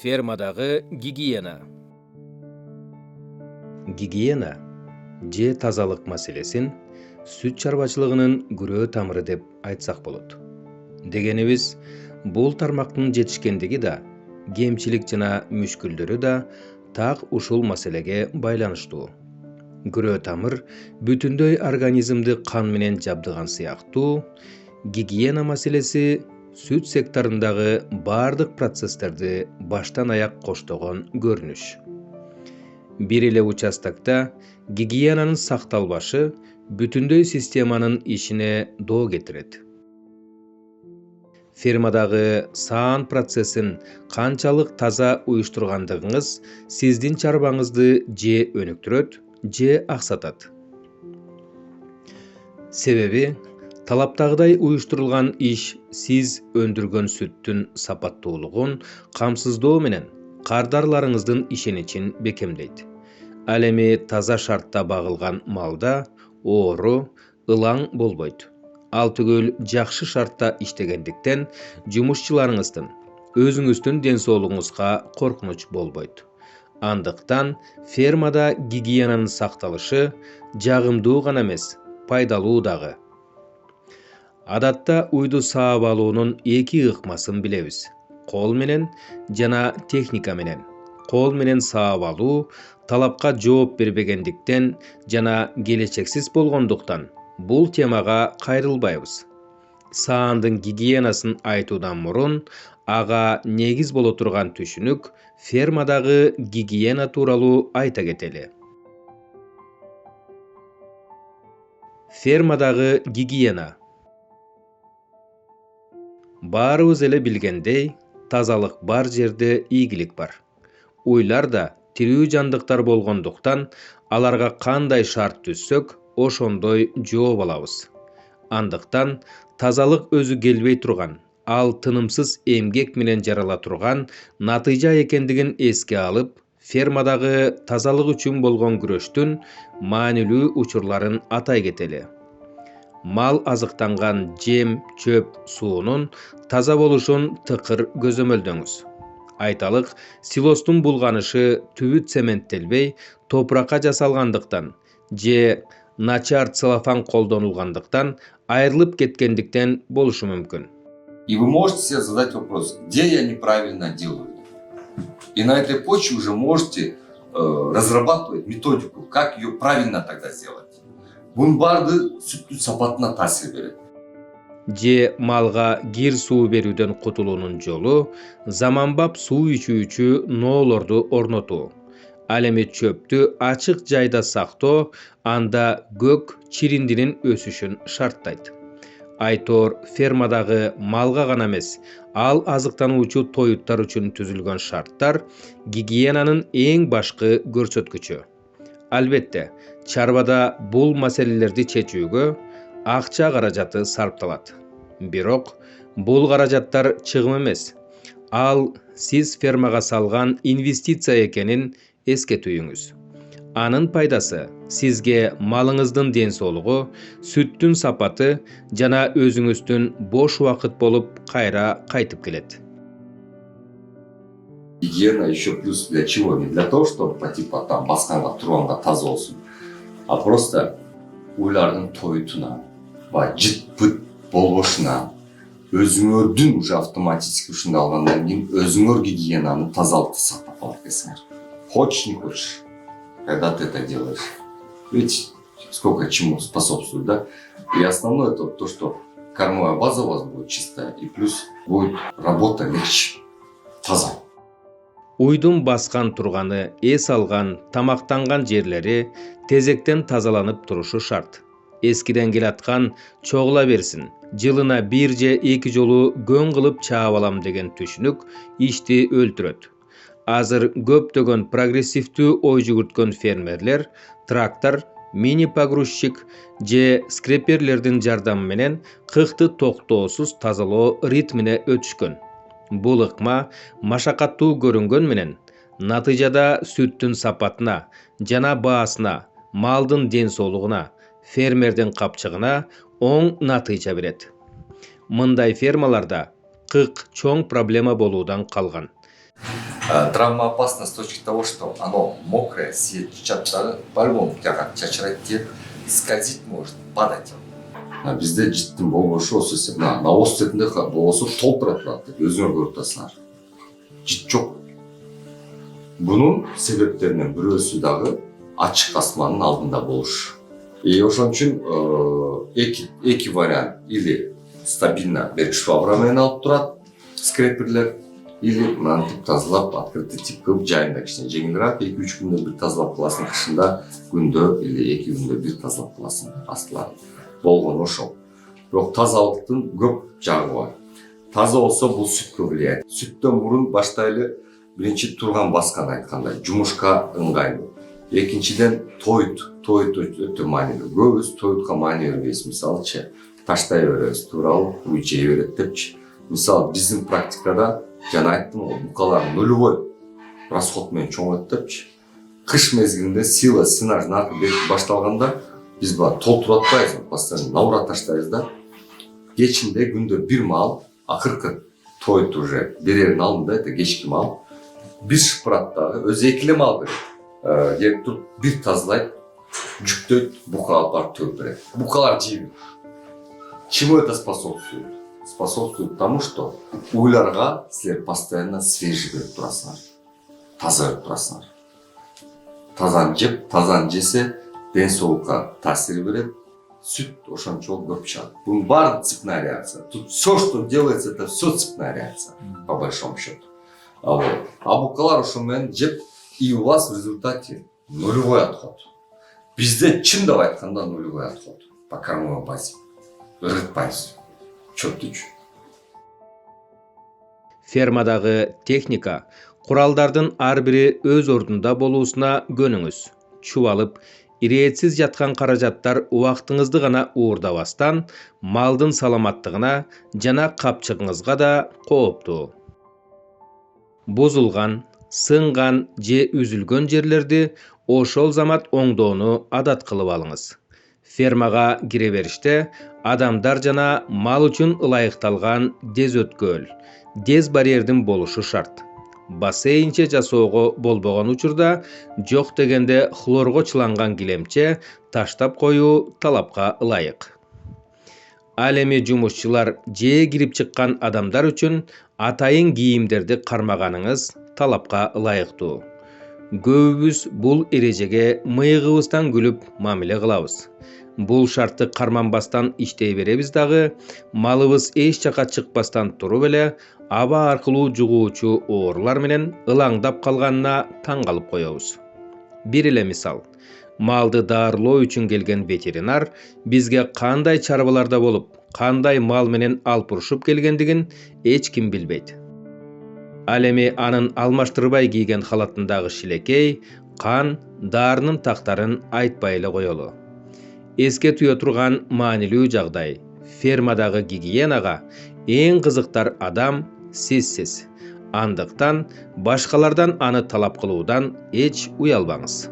Фермадагы гигиена. Гигиена же тазалык маселесин сүт чарбачылыгынын күрөө тамыры деп айтсак болот. Дегенибиз, бул тармактын жетишкендиги да, кемчилик жана мүшкүлдөрү да так ушул маселеге байланыштуу. Күрөө тамыр бүтүндөй организмди кан менен жабдыган сыяктуу, гигиена маселеси сүт секторундагы бардык процесстерди баштан аяк коштогон көрүнүш. Бир эле участокта гигиенанын сакталбашы бүтүндөй системанын ишине доо кетирет. Фермадагы саан процессин канчалык таза уюштургандыгыңыз сиздин чарбаңызды же өнүктүрөт, же аксатат. Себеби, талаптагыдай уюштурулган иш сиз өндүргөн сүттүн сапаттуулугун камсыздоо менен кардарларыңыздын ишеничин бекемдейт. Ал эми таза шартта багылган малда оору, ылаң болбойт. Ал түгүл жакшы шартта иштегендиктен жумушчуларыңыздын, өзүңүздүн ден соолугуңузга коркунуч болбойт. Андыктан фермада гигиенанын сакталышы жагымдуу гана эмес, пайдалуу дагы. Адатта уйду саап алуунун эки ыкмасын билебиз. Кол менен жана техника менен. Кол менен саап алуу талапка жооп бербегендиктен жана келечексиз болгондуктан бул темага кайрылбайбыз. Саандын гигиенасын айтуудан мурун ага негиз боло турган түшүнүк фермадагы гигиена тууралуу айта кетели. Фермадагы гигиена. Баарыбыз эле билгендей, тазалык бар жерде ийгилик бар. Уйлар да тирүү жандыктар болгондуктан аларга кандай шарт түзсөк, ошондой жооп алабыз. Андыктан тазалык өзү келбей турган, ал тынымсыз эмгек менен жарала турган натыйжа экендигин эске алып, фермадагы тазалык үчүн болгон күрөштүн маанилүү учурларын атай кетели. Мал азыктанган жем, чөп, суунун таза болушун тыкыр көзөмөлдөңүз. Айталык, силостун булганышы түбүт цементтелбей, топуракка жасалгандыктан же начар целлофан колдонулгандыктан айрылып кеткендиктен болушу мүмкүн. И вы можете себе задать вопрос, где я неправильно делаю? И на этой почве уже можете разрабатывать методику, как ее правильно тогда сделать. Bunun барды сүттүн сапатына таасир берет. Же малга кир суу берүүдөн кутулуунун жолу заманбап суу ичүүчү ноолорду орнотуу. Ал эми чөптү ачык жайда сактоо анда көк чириндинин өсүшүн шарттайт. Айтор фермадагы малга гана эмес, ал азыктануучу тоюттар үчүн түзүлгөн шарттар гигиенанын эң башкы көрсөткүчү. Албетте, чарбада бул маселелерди чечүүгө акча каражаты сарпталат. Бирок, бул каражаттар чыгым эмес. Ал сиз фермага салган инвестиция экенин эске туюңуз. Анын пайдасы сизге малыңыздын ден соолугу, сүттүн сапаты жана өзүңүздүн бош убакыт болуп кайра кайтып келет. Гигиена еще плюс для чего? Не для того, чтобы по типа там басканга турганга таза болсун, а просто уйлардын тоютуна, жыт пыт болбошуна, өзүңөрдүн уже автоматически ушундай алгандан кийин өзүңөр гигиенаны тазалыкты сактап калат экенсиңер. Хочешь, не хочешь, когда ты это делаешь. Видите, сколько чему способствует, да? И основное это то, что кормовая база у вас будет чистая, и плюс будет работа легче, таза. Уйдун баскан турганы, эс алган, тамактанган жерлери тезектен тазаланып турушу шарт. Эскиден келаткан чогула берсин, жылына бир же эки жолу көң кылып чаап алам деген түшүнүк ишти өлтүрөт. Азыр көптөгөн прогрессивдүү ой жүгүрткөн фермерлер трактор, мини-погрузчик же скреперлердин жардамы менен кыкты токтоосуз тазалоо ритмине өтүшкөн. Бул ыкма машакаттуу көрүнгөн менен натыйжада сүттүн сапатына жана баасына, малдын ден соолугуна, фермердин капчыгына оң натыйжа берет. Мындай фермаларда кык чоң проблема болуудан калган. Травмоопасно с точки того, что оно мокрое, сетчаттары по-любому как чачырайт тиеп, скользить может, падать. Бізде життің болбошу осы сен навоз сетінде болбосу толтыра турат деп өзүңөр көрүп атасыңар. Жит жок. Bunun себептеринен бирөөсү дагы ачык асмандын алдында болуш. Ошон үчүн эки вариант, или стабильно берик швабра менен алып турат скреперлер, или мынантип тазалап открытый тип кылып жайында кичине жеңилирээк 2-3 күндө бир тазалап кыласың, кышында күндө или 2 күндө бир тазалап кыласың астыларын. Болгон ошол. Бирок тазалыктын көп жагы бар. Таза болсо бул сүткө влияет. Сүттөн мурун баштайлы биринчи турган баскан айткандай жумушка ыңгайлуу. Экинчиден тоют өтө маанилүү. Көбүбүз тоютка маани бербейбиз. Мисалычы таштай беребиз, тууралуу уй жей берет депчи. Мисалы биздин практикада жана айттым го, букалар нулевой расход менен чоңойт депчи. Кыш мезгилинде сила синаж башталганда биз бара толтуруп атпайбыз, постоянно набура таштайбыз да. Кечинде күндө бир маал, акыркы тоют уже берерин алдында, это кечки маал. Бир шпыраттагы өзү экиле маал берет. Келип туруп бир тазалайт, жүктөйт, бука алып барып төгүп берет. Букалар жейбейт. Чему это способствует? Способствует тому, что уйларга силер постоянно свежий берип турасыңар. Таза берип турасыңар. Тазаны жеп, тазаны жесе ден соолукка таасир берет. Сүт ошончолук көп чыгат. Бунун баары цепная реакция. Тут все, что делается, это все цепная реакция, по большому счету. А букалар ошол менен жеп, и у вас в результате нулевой отход. Бизде чындап айтканда нулевой отход. По кормовой базе. Ырытпайбыз. Чөптүчү. Фермадагы техника, куралдардын ар бири өз ордунда болуусуна көнүңүз. Чубалып, иретсиз жаткан каражаттар убактыңызды гана уурдабастан, малдын саламаттыгына жана капчыгыңызга да кооптуу. Бузулган, сынган же үзүлгөн жерлерди ошол замат оңдоону адат кылып алыңыз. Фермага кире бериште адамдар жана мал үчүн ылайыкталган дез өткөл, дез барьердин болушу шарт. Бассейнче жасоого болбогон учурда жок дегенде хлорго чыланган килемче таштап коюу талапка ылайык. Ал эми жумушчулар же кирип чыккан адамдар үчүн атайын кийимдерди кармаганыңыз талапка ылайыктуу. Көбүбүз бул эрежеге мыйыгыбыздан күлүп мамиле кылабыз. Бул шартты карманбастан иштей беребиз дагы, малыбыз эч жака чыкпастан туруп эле аба аркылуу жугуучу оорулар менен ылаңдап калганына таң калып коебуз. Бир эле мисал. Малды даарылоо үчүн келген ветеринар бизге кандай чарбаларда болуп, кандай мал менен алпурушуп келгендигин эч ким билбейт. Ал эми анын алмаштырбай кийген халатындагы шилекей, кан, даарынын тактарын айтпай эле коелу. Эске туя турган маанилүү жагдай, фермадагы гигиенага эң кызыктар адам сизсиз. Андыктан башкалардан аны талап кылуудан эч уялбаңыз.